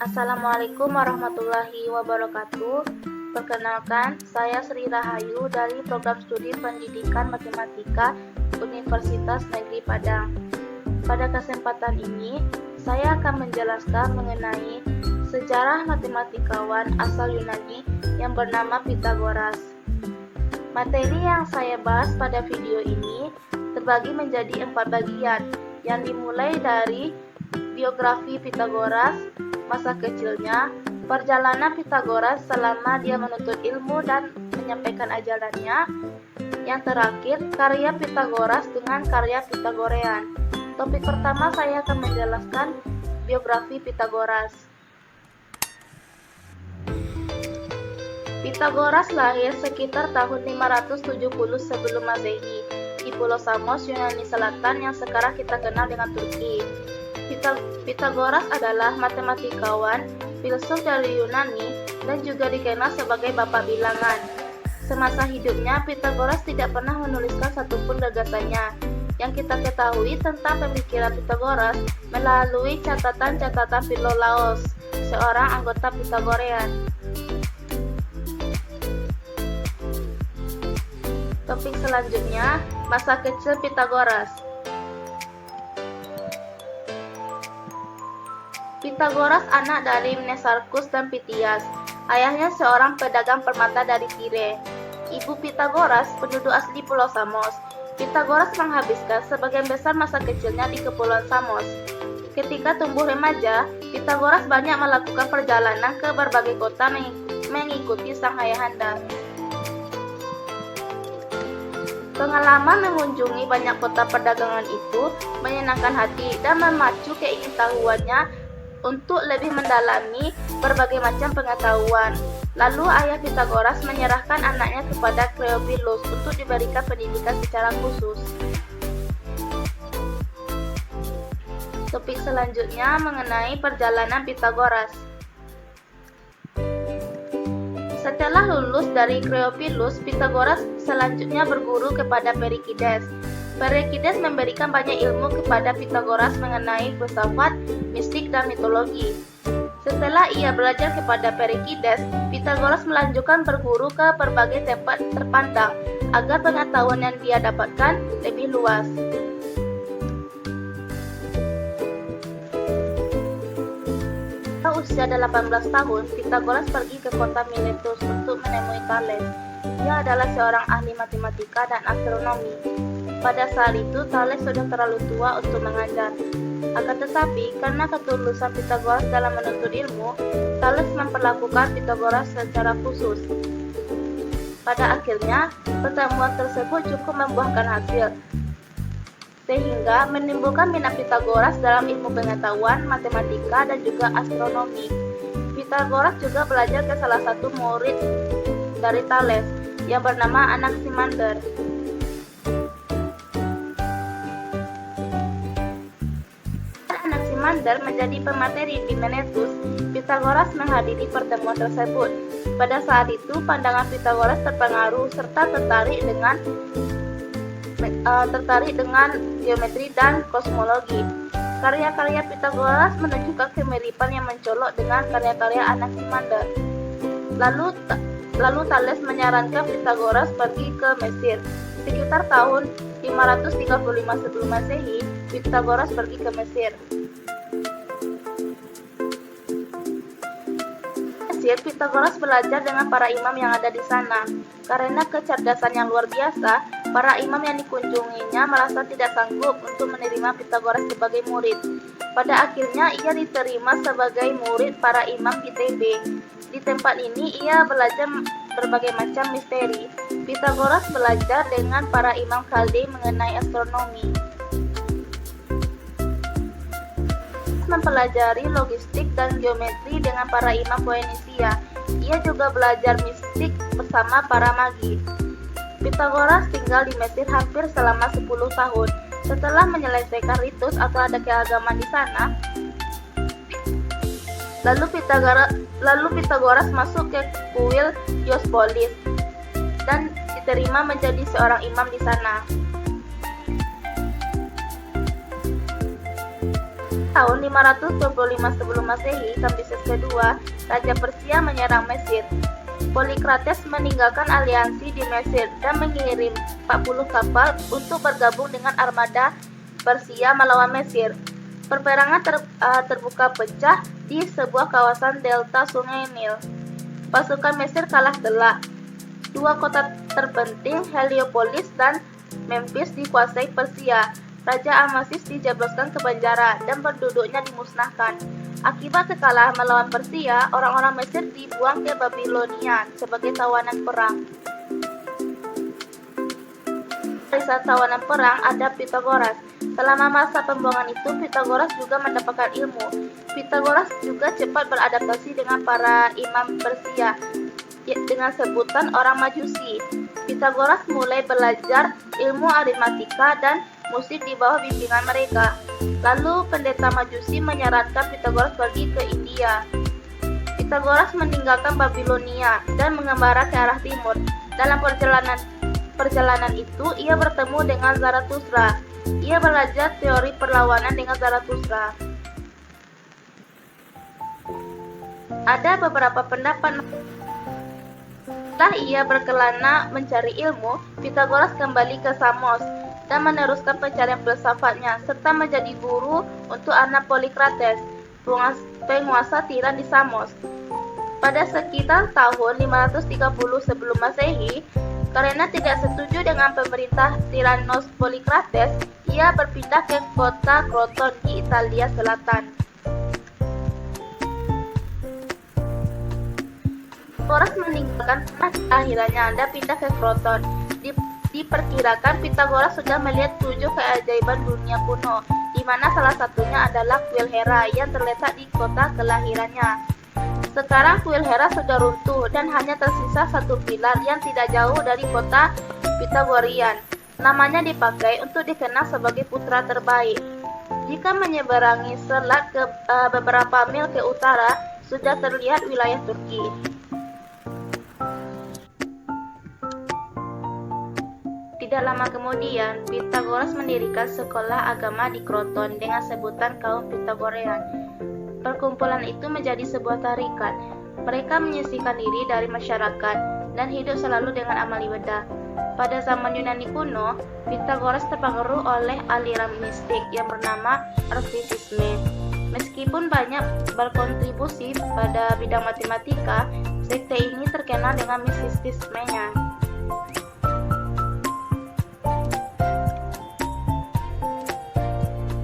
Assalamualaikum warahmatullahi wabarakatuh. Perkenalkan, saya Sri Rahayu dari Program Studi Pendidikan Matematika Universitas Negeri Padang. Pada kesempatan ini, saya akan menjelaskan mengenai sejarah matematikawan asal Yunani yang bernama Pythagoras. Materi yang saya bahas pada video ini terbagi menjadi 4 bagian, yang dimulai dari biografi Pythagoras, masa kecilnya, perjalanan Pythagoras selama dia menuntut ilmu dan menyampaikan ajarannya. Yang terakhir, karya Pythagoras dengan karya Pythagorean. Topik pertama saya akan menjelaskan biografi Pythagoras. Pythagoras lahir sekitar tahun 570 sebelum Masehi di Pulau Samos, Yunani Selatan yang sekarang kita kenal dengan Turki. Pythagoras adalah matematikawan, filsuf dari Yunani, dan juga dikenal sebagai bapak bilangan. Semasa hidupnya, Pythagoras tidak pernah menuliskan satupun gagasannya. Yang kita ketahui tentang pemikiran Pythagoras melalui catatan-catatan Philolaos, seorang anggota Pythagorean. Topik selanjutnya, masa kecil Pythagoras. Pythagoras anak dari Mnesarchus dan Pythias. Ayahnya seorang pedagang permata dari Tyre. Ibu Pythagoras penduduk asli Pulau Samos. Pythagoras menghabiskan sebagian besar masa kecilnya di Kepulauan Samos. Ketika tumbuh remaja, Pythagoras banyak melakukan perjalanan ke berbagai kota mengikuti sang ayahanda. Pengalaman mengunjungi banyak kota perdagangan itu menyenangkan hati dan memacu keingintahuannya untuk lebih mendalami berbagai macam pengetahuan. Lalu ayah Pythagoras menyerahkan anaknya kepada Cleobulus untuk diberikan pendidikan secara khusus. Topik selanjutnya mengenai perjalanan Pythagoras. Setelah lulus dari Cleobulus, Pythagoras selanjutnya berguru kepada Perikides. Perikides memberikan banyak ilmu kepada Pythagoras mengenai filsafat, mistik, dan mitologi. Setelah ia belajar kepada Perikides, Pythagoras melanjutkan berguru ke berbagai tempat terpandang agar pengetahuan yang dia dapatkan lebih luas. Pada usia 18 tahun, Pythagoras pergi ke kota Miletus untuk menemui Thales. Dia adalah seorang ahli matematika dan astronomi. Pada saat itu, Thales sudah terlalu tua untuk mengajar. Akan tetapi, karena ketulusan Pythagoras dalam menuntut ilmu, Thales memperlakukan Pythagoras secara khusus. Pada akhirnya, pertemuan tersebut cukup membuahkan hasil, sehingga menimbulkan minat Pythagoras dalam ilmu pengetahuan, matematika, dan juga astronomi. Pythagoras juga belajar ke salah satu murid dari Thales, yang bernama Anaximander. Anaximander menjadi pemateri di Miletus. Pythagoras menghadiri pertemuan tersebut. Pada saat itu, pandangan Pythagoras terpengaruh serta tertarik dengan geometri dan kosmologi. Karya-karya Pythagoras menunjukkan kemiripan yang mencolok dengan karya-karya Anaximander. Lalu Thales menyarankan Pythagoras pergi ke Mesir. Sekitar tahun 535 sebelum Masehi, Pythagoras pergi ke Mesir. Pythagoras belajar dengan para imam yang ada di sana. Karena kecerdasan yang luar biasa, para imam yang dikunjunginya merasa tidak sanggup untuk menerima Pythagoras sebagai murid. Pada akhirnya ia diterima sebagai murid para imam di Thebe. Di tempat ini ia belajar berbagai macam misteri. Pythagoras belajar dengan para imam Khaldae mengenai astronomi. Mempelajari logistik dan geometri dengan para imam Phoenisia. Ia juga belajar mistik bersama para magi. Pythagoras tinggal di Mesir hampir selama 10 tahun. Setelah menyelesaikan ritus atau adat keagamaan di sana, lalu Pythagoras masuk ke kuil Diospolis dan diterima menjadi seorang imam di sana. Tahun 525 sebelum Masehi, Kambises kedua, Raja Persia menyerang Mesir. Polikrates meninggalkan aliansi di Mesir dan mengirim 40 kapal untuk bergabung dengan armada Persia melawan Mesir. Perperangan terbuka pecah di sebuah kawasan delta Sungai Nil. Pasukan Mesir kalah telak. Dua kota terpenting, Heliopolis dan Memphis, dikuasai Persia. Raja Amasis dijebloskan ke penjara dan penduduknya dimusnahkan. Akibat kekalahan melawan Persia, orang-orang Mesir dibuang ke Babilonia sebagai tawanan perang. Di saat tawanan perang ada Pitagoras. Selama masa pembuangan itu, Pitagoras juga mendapatkan ilmu. Pitagoras juga cepat beradaptasi dengan para imam Persia dengan sebutan orang Majusi. Pitagoras mulai belajar ilmu aritmatika dan musik di bawah bimbingan mereka. Lalu pendeta Majusi menyarankan Pitagoras pergi ke India. Pitagoras meninggalkan Babilonia dan mengembara ke arah timur. Dalam perjalanan itu, ia bertemu dengan Zarathustra. Ia belajar teori perlawanan dengan Zarathustra. Ada beberapa pendapat. Setelah ia berkelana mencari ilmu, Pitagoras kembali ke Samos dan meneruskan pencarian filsafatnya, serta menjadi guru untuk anak Polikrates, penguasa tiran di Samos. Pada sekitar tahun 530 sebelum Masehi, karena tidak setuju dengan pemerintah Tiranos Polikrates, ia berpindah ke kota Kroton di Italia Selatan. Pitagoras meninggalkan tanah kelahirannya dan pindah ke Kroton. Diperkirakan Pitagoras sudah melihat 7 keajaiban dunia kuno, di mana salah satunya adalah kuil Hera yang terletak di kota kelahirannya. Sekarang kuil Hera sudah runtuh dan hanya tersisa satu pilar yang tidak jauh dari kota Pitagorian. Namanya dipakai untuk dikenal sebagai putra terbaik. Jika menyeberangi selat ke beberapa mil ke utara, sudah terlihat wilayah Turki. Tidak lama kemudian, Pitagoras mendirikan sekolah agama di Kroton dengan sebutan kaum Pitagorean. Perkumpulan itu menjadi sebuah tarikat. Mereka menyisihkan diri dari masyarakat dan hidup selalu dengan amal ibadah. Pada zaman Yunani kuno, Pitagoras terpengaruh oleh aliran mistik yang bernama Artisisme. Meskipun banyak berkontribusi pada bidang matematika, sekte ini terkenal dengan mistisismenya.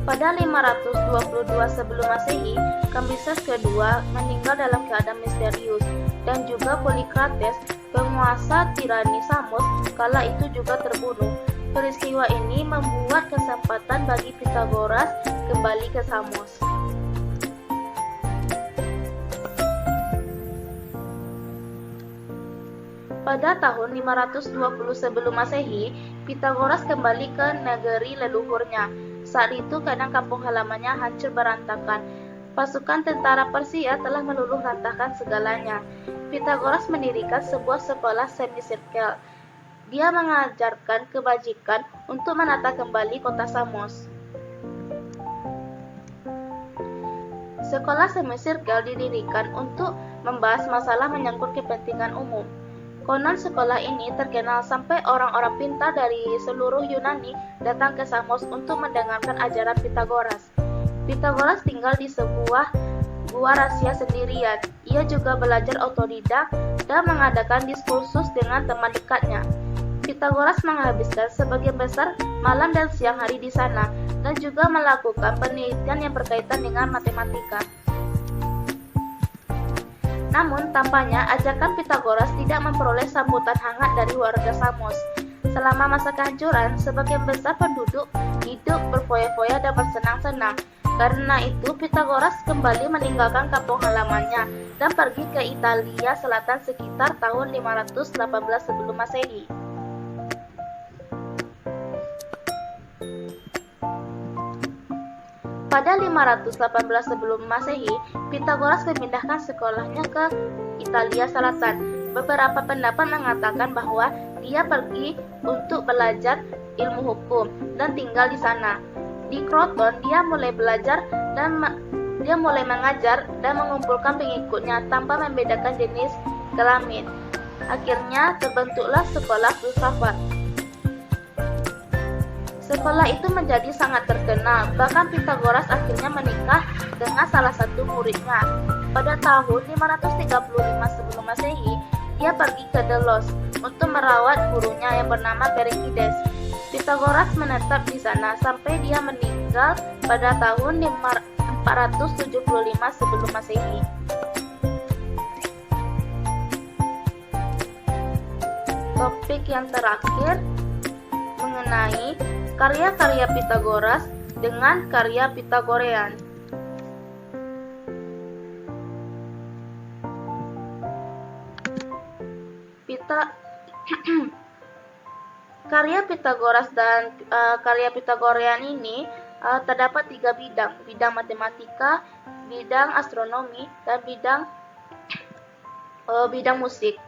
Pada 522 sebelum Masehi, Kambises kedua meninggal dalam keadaan misterius, dan juga Polikrates, penguasa tirani Samos, kala itu juga terbunuh. Peristiwa ini membuat kesempatan bagi Pitagoras kembali ke Samos. Pada tahun 520 sebelum Masehi, Pitagoras kembali ke negeri leluhurnya. Saat itu keadaan kampung halamannya hancur berantakan. Pasukan tentara Persia telah meluluh lantakan segalanya. Pitagoras mendirikan sebuah sekolah semicircle. Dia mengajarkan kebajikan untuk menata kembali kota Samos. Sekolah semicircle didirikan untuk membahas masalah menyangkut kepentingan umum. Konon sekolah ini terkenal sampai orang-orang pintar dari seluruh Yunani datang ke Samos untuk mendengarkan ajaran Pitagoras. Pitagoras tinggal di sebuah gua rahasia sendirian. Ia juga belajar otodidak dan mengadakan diskursus dengan teman dekatnya. Pitagoras menghabiskan sebagian besar malam dan siang hari di sana, dan juga melakukan penelitian yang berkaitan dengan matematika. Namun, tampaknya ajakan Pitagoras tidak memperoleh sambutan hangat dari warga Samos. Selama masa kehancuran, sebagian besar penduduk hidup berfoya-foya dan bersenang-senang. Karena itu, Pitagoras kembali meninggalkan kampung halamannya dan pergi ke Italia Selatan sekitar tahun 518 sebelum Masehi. Pada 518 sebelum Masehi, Pitagoras memindahkan sekolahnya ke Italia Selatan. Beberapa pendapat mengatakan bahwa dia pergi untuk belajar ilmu hukum dan tinggal di sana. Di Kroton, dia mulai mengajar dan mengumpulkan pengikutnya tanpa membedakan jenis kelamin. Akhirnya terbentuklah sekolah filsafat. Sekolah itu menjadi sangat terkenal, bahkan Pythagoras akhirnya menikah dengan salah satu muridnya. Pada tahun 535 sebelum Masehi, dia pergi ke Delos untuk merawat gurunya yang bernama Perikides. Pythagoras menetap di sana sampai dia meninggal pada tahun 475 sebelum Masehi. Topik yang terakhir mengenai karya-karya Pythagoras dengan karya Pythagorean. Karya Pythagoras dan karya Pythagorean ini terdapat 3 bidang: bidang matematika, bidang astronomi, dan bidang musik.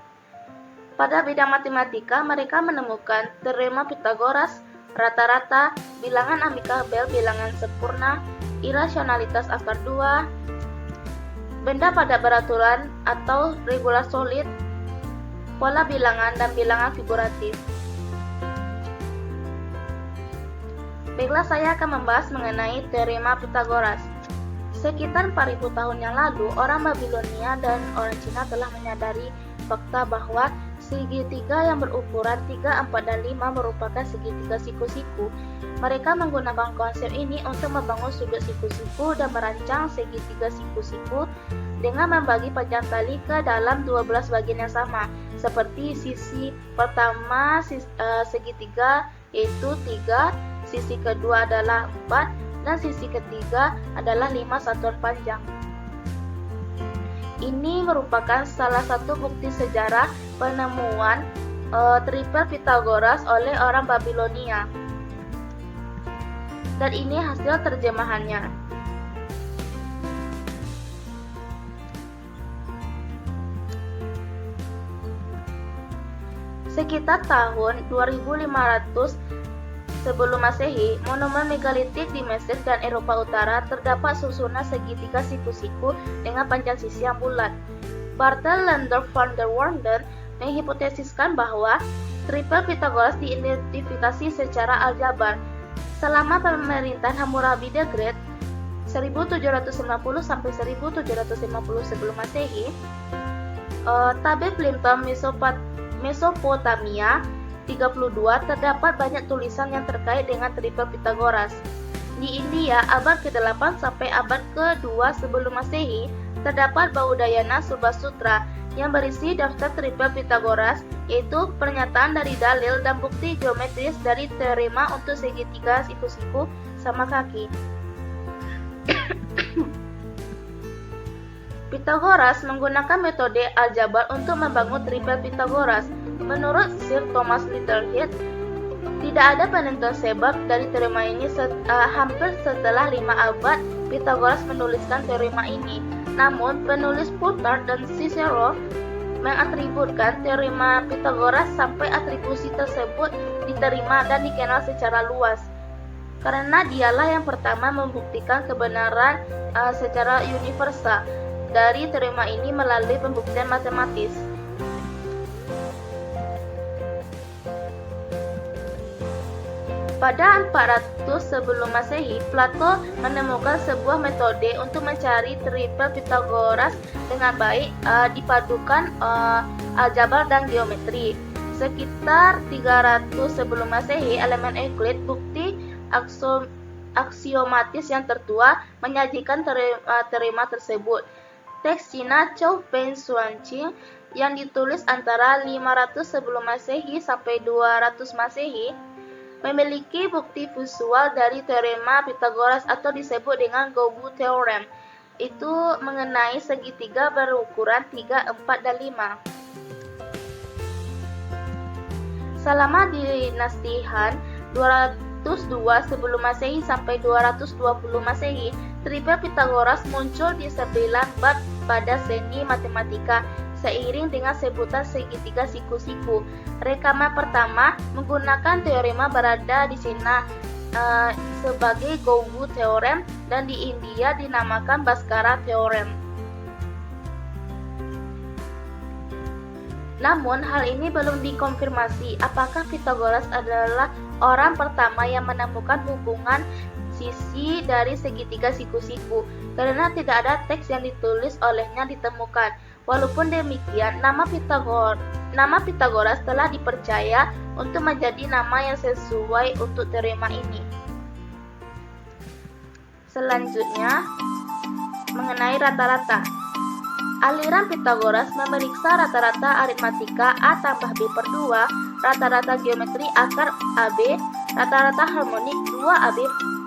Pada bidang matematika, mereka menemukan teorema Pythagoras, rata-rata, bilangan Amitabel, bilangan sempurna, irasionalitas akar 2, benda pada beraturan atau regular solid, pola bilangan, dan bilangan figuratif. Baiklah, saya akan membahas mengenai teorema Pythagoras. Sekitar 4000 tahun yang lalu, orang Babilonia dan orang Cina telah menyadari fakta bahwa segitiga yang berukuran 3, 4, dan 5 merupakan segitiga siku-siku. Mereka menggunakan konsep ini untuk membangun sudut siku-siku dan merancang segitiga siku-siku dengan membagi panjang tali ke dalam 12 bagian yang sama, seperti sisi pertama segitiga yaitu 3, sisi kedua adalah 4, dan sisi ketiga adalah 5 satuan panjang. Ini merupakan salah satu bukti sejarah penemuan triple Pythagoras oleh orang Babilonia. Dan ini hasil terjemahannya. Sekitar tahun 2500 sebelum Masehi, monumen megalitik di Mesir dan Eropa Utara terdapat susunan segitiga siku-siku dengan panjang sisi yang bulat. Barthelendorf van der Waerden menghipotesiskan bahwa triple Pythagoras diidentifikasi secara aljabar selama pemerintahan Hammurabi the Great 1790 sampai 1750 sebelum Masehi. Tabel Plimpton Mesopotamia 32 terdapat banyak tulisan yang terkait dengan triple Pythagoras. Di India, abad ke-8 sampai abad ke-2 sebelum Masehi, terdapat Baudayana Subhasutra yang berisi daftar triple Pythagoras, yaitu pernyataan dari dalil dan bukti geometris dari teorema untuk segitiga siku-siku sama kaki. Pythagoras menggunakan metode aljabar untuk membangun triple Pythagoras. Menurut Sir Thomas Littlehead, tidak ada penentuan sebab dari teorema ini. Hampir setelah 5 abad, Pythagoras menuliskan teorema ini. Namun, penulis Plutarch dan Cicero mengatributkan teorema Pythagoras sampai atribusi tersebut diterima dan dikenal secara luas, karena dialah yang pertama membuktikan kebenaran secara universal dari teorema ini melalui pembuktian matematis. Pada 400 sebelum Masehi, Plato menemukan sebuah metode untuk mencari triple Pythagoras dengan baik, dipadukan aljabar dan geometri. Sekitar 300 sebelum Masehi, elemen Euclid, bukti aksiomatis yang tertua, menyajikan teorema tersebut. Teks Cina Chou Pen Xuanqing yang ditulis antara 500 sebelum Masehi sampai 200 Masehi memiliki bukti visual dari teorema Pythagoras atau disebut dengan Gauguin Theorem, itu mengenai segitiga berukuran 3, 4, dan 5. Selama dinasti Han 202 sebelum Masehi sampai 220 Masehi, triple Pythagoras muncul di 9 bab pada seni matematika seiring dengan sebutan segitiga siku-siku. Rekaman pertama menggunakan teorema berada di Cina sebagai Gauge Theorem dan di India dinamakan Bhaskara Theorem. Namun hal ini belum dikonfirmasi apakah Pythagoras adalah orang pertama yang menemukan hubungan sisi dari segitiga siku-siku, karena tidak ada teks yang ditulis olehnya ditemukan. Walaupun demikian, nama Pythagoras telah dipercaya untuk menjadi nama yang sesuai untuk teorema ini. Selanjutnya, mengenai rata-rata. Aliran Pythagoras memeriksa rata-rata aritmatika A tambah B per 2, rata-rata geometri akar AB, rata-rata harmonik 2AB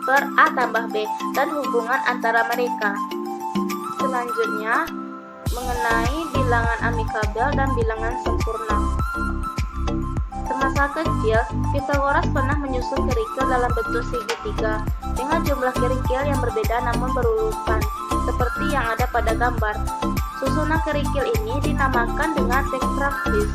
per A tambah B, dan hubungan antara mereka. Selanjutnya, mengenai bilangan amikabel dan bilangan sempurna. Semasa kecil, Pythagoras pernah menyusun kerikil dalam bentuk segitiga dengan jumlah kerikil yang berbeda namun berurutan, seperti yang ada pada gambar. Susunan kerikil ini dinamakan dengan tetrapsis.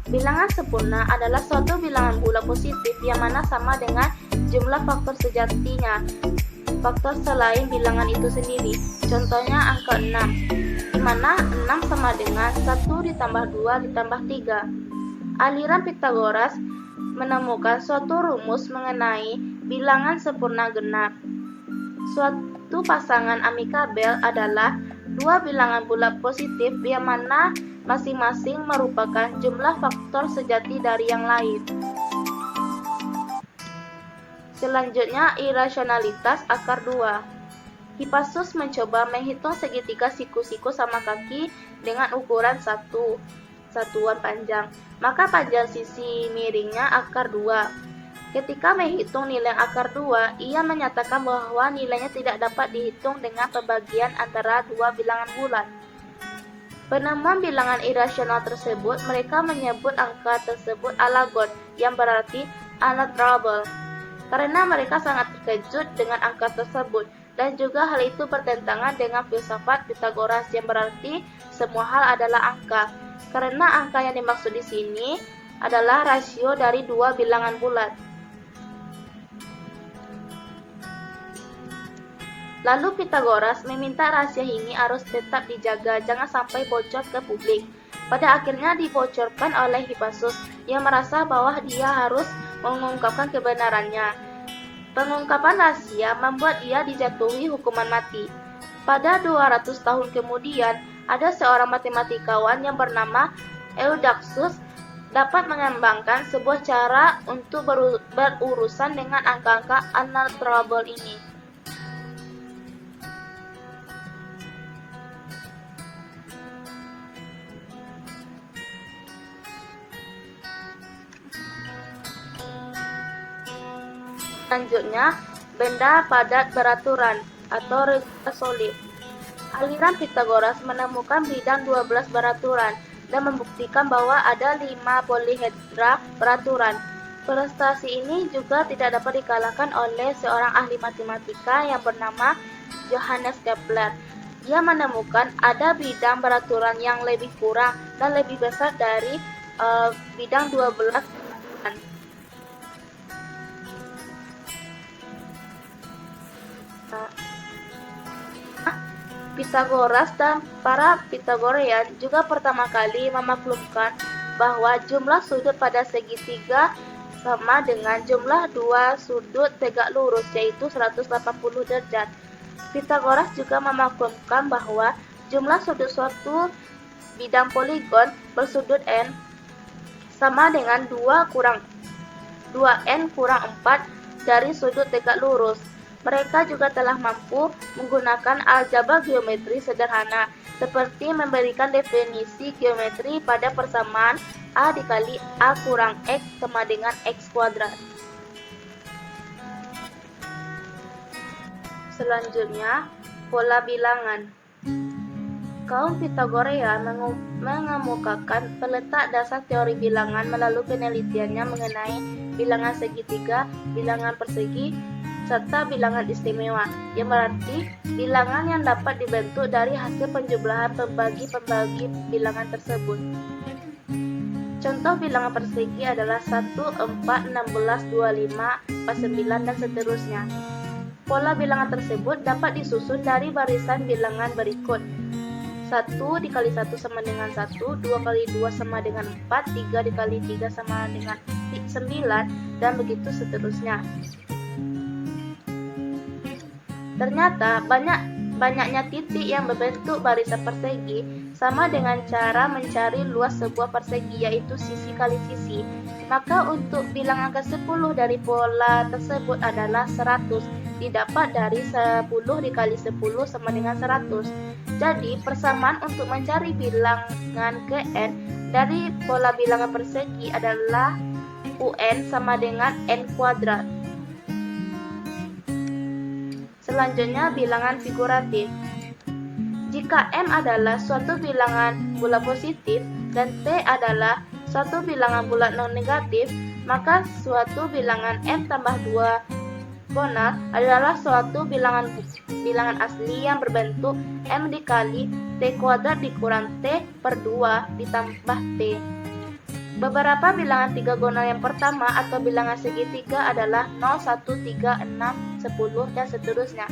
Bilangan sempurna adalah suatu bilangan bulat positif yang mana sama dengan jumlah faktor sejatinya, faktor selain bilangan itu sendiri. Contohnya angka 6, di mana 6 sama dengan 1 ditambah 2 ditambah 3. Aliran Pythagoras menemukan suatu rumus mengenai bilangan sempurna genap. Suatu pasangan amikabel adalah dua bilangan bulat positif yang mana masing-masing merupakan jumlah faktor sejati dari yang lain. Selanjutnya, irasionalitas akar 2. Hippasus mencoba menghitung segitiga siku-siku sama kaki dengan ukuran 1 satuan panjang, maka panjang sisi miringnya akar 2. Ketika menghitung nilai akar 2, ia menyatakan bahwa nilainya tidak dapat dihitung dengan pembagian antara dua bilangan bulat. Penemuan bilangan irasional tersebut, mereka menyebut angka tersebut alagon, yang berarti unanswerable, karena mereka sangat terkejut dengan angka tersebut, dan juga hal itu bertentangan dengan filsafat Pythagoras yang berarti semua hal adalah angka, karena angka yang dimaksud di sini adalah rasio dari dua bilangan bulat. Lalu Pythagoras meminta rahasia ini harus tetap dijaga, jangan sampai bocor ke publik. Pada akhirnya dibocorkan oleh Hippasus yang merasa bahwa dia harus mengungkapkan kebenarannya. Pengungkapan rahasia membuat dia dijatuhi hukuman mati. Pada 200 tahun kemudian, ada seorang matematikawan yang bernama Eudoxus dapat mengembangkan sebuah cara untuk berurusan dengan angka-angka unanswerable ini. Selanjutnya, benda padat beraturan atau regula solid. Aliran Pythagoras menemukan bidang 12 beraturan dan membuktikan bahwa ada 5 polihedra beraturan. Prestasi ini juga tidak dapat dikalahkan oleh seorang ahli matematika yang bernama Johannes Kepler. Dia menemukan ada bidang beraturan yang lebih kurang dan lebih besar dari bidang 12 beraturan. Pythagoras dan para Pythagorean juga pertama kali memaklumkan bahwa jumlah sudut pada segitiga sama dengan jumlah dua sudut tegak lurus, yaitu 180 derajat. Pythagoras juga memaklumkan bahwa jumlah sudut suatu bidang poligon bersudut n sama dengan 2n kurang 4 dari sudut tegak lurus. Mereka juga telah mampu menggunakan aljabar geometri sederhana, seperti memberikan definisi geometri pada persamaan A dikali A kurang X sama dengan X kuadrat. Selanjutnya, pola bilangan. Kaum Pythagorean mengemukakan peletak dasar teori bilangan melalui penelitiannya mengenai bilangan segitiga, bilangan persegi, serta bilangan istimewa, yang berarti bilangan yang dapat dibentuk dari hasil penjumlahan pembagi-pembagi bilangan tersebut. Contoh bilangan persegi adalah 1, 4, 16, 25, 49, dan seterusnya. Pola bilangan tersebut dapat disusun dari barisan bilangan berikut. 1 dikali 1 sama dengan 1, 2 kali 2 sama dengan 4, 3 dikali 3 sama dengan 9, dan begitu seterusnya. Ternyata banyaknya titik yang berbentuk barisan persegi sama dengan cara mencari luas sebuah persegi, yaitu sisi kali sisi. Maka untuk bilangan ke-10 dari pola tersebut adalah 100, didapat dari 10 dikali 10 sama dengan 100. Jadi persamaan untuk mencari bilangan ke n dari pola bilangan persegi adalah UN sama dengan n kuadrat. Selanjutnya bilangan figuratif. Jika M adalah suatu bilangan bulat positif dan P adalah suatu bilangan bulat non negatif, maka suatu bilangan M tambah 2 gonal adalah suatu bilangan asli yang berbentuk M dikali T kuadrat dikurang T per 2 ditambah T. Beberapa bilangan 3 gonal yang pertama atau bilangan segitiga adalah 0, 1, 3, 6, 10, dan seterusnya.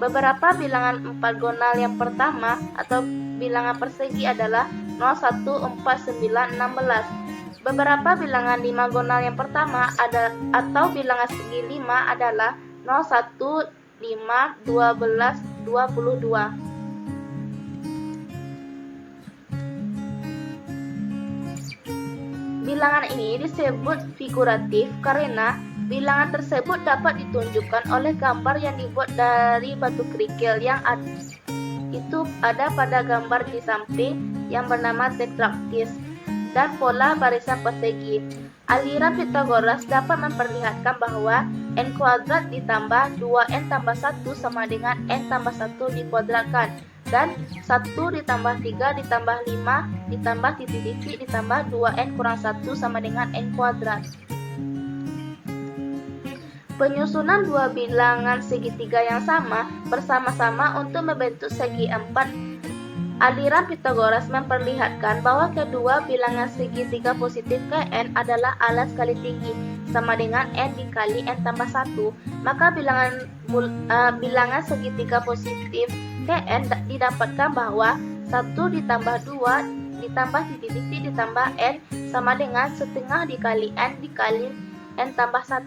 Beberapa bilangan 4 gonal yang pertama atau bilangan persegi adalah 0, 1, 4, 9, 16. Beberapa bilangan 5 gonal yang pertama atau bilangan segi 5 adalah 0, 1, 5, 12, 22. Bilangan ini disebut figuratif karena bilangan tersebut dapat ditunjukkan oleh gambar yang dibuat dari batu kerikil yang ada pada gambar di samping yang bernama tetraktis dan pola barisan persegi. Aliran Pythagoras dapat memperlihatkan bahwa n kuadrat ditambah 2n tambah 1 sama dengan n tambah 1 dikuadratkan, dan 1 ditambah 3 ditambah 5 ditambah titik-titik ditambah 2n kurang 1 sama dengan n kuadrat. Penyusunan dua bilangan segitiga yang sama bersama-sama untuk membentuk segi 4. Aliran Pythagoras memperlihatkan bahwa kedua bilangan segitiga positif Kn adalah alas kali tinggi sama dengan n dikali n tambah 1. Maka bilangan segitiga positif Kn didapatkan bahwa 1 ditambah 2 ditambah titik-titik ditambah n sama dengan setengah dikali n tambah 1.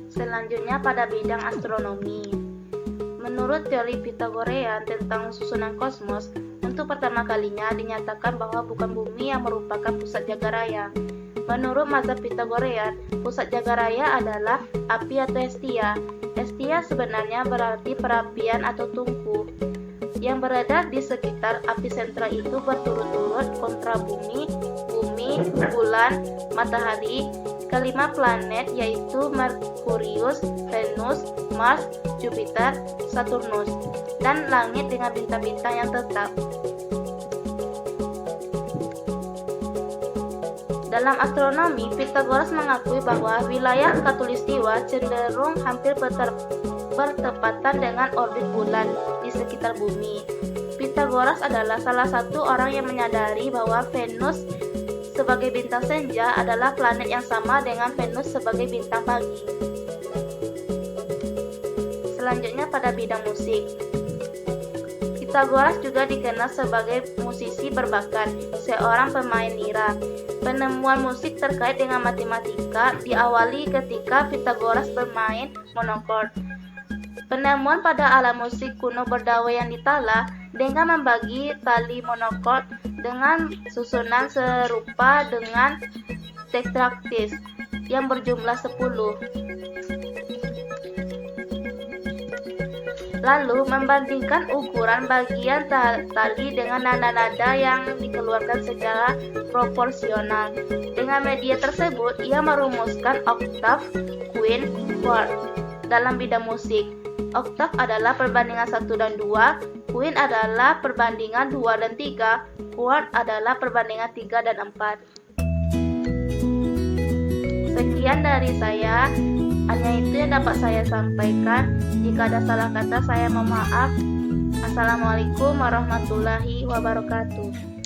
Selanjutnya pada bidang astronomi. Menurut teori Pythagorean tentang susunan kosmos, untuk pertama kalinya dinyatakan bahwa bukan bumi yang merupakan pusat jagat raya. Menurut mazhab Pythagorean, pusat jagat raya adalah api atau hestia. Hestia sebenarnya berarti perapian atau tungku. Yang berada di sekitar api sentral itu berturut-turut kontra bumi, bulan, matahari, kelima planet yaitu Merkurius, Venus, Mars, Jupiter, Saturnus, dan langit dengan bintang-bintang yang tetap. Dalam astronomi, Pythagoras mengakui bahwa wilayah khatulistiwa cenderung hampir bertepatan dengan orbit bulan di sekitar bumi. Pythagoras adalah salah satu orang yang menyadari bahwa Venus sebagai bintang senja adalah planet yang sama dengan Venus sebagai bintang pagi. Selanjutnya pada bidang musik. Pythagoras juga dikenal sebagai musisi berbakat, seorang pemain lira. Penemuan musik terkait dengan matematika diawali ketika Pythagoras bermain monochord. Penemuan pada alat musik kuno berdawai yang ditala dengan membagi tali monochord dengan susunan serupa dengan tetraktis yang berjumlah 10. Lalu membandingkan ukuran bagian tali dengan nada-nada yang dikeluarkan secara proporsional. Dengan media tersebut, ia merumuskan oktav, quint, quart dalam bidang musik. Oktav adalah perbandingan 1 dan 2, quint adalah perbandingan 2 dan 3, quart adalah perbandingan 3 dan 4. Sekian dari saya. Hanya itu yang dapat saya sampaikan. Jika ada salah kata, saya mohon maaf. Assalamualaikum warahmatullahi wabarakatuh.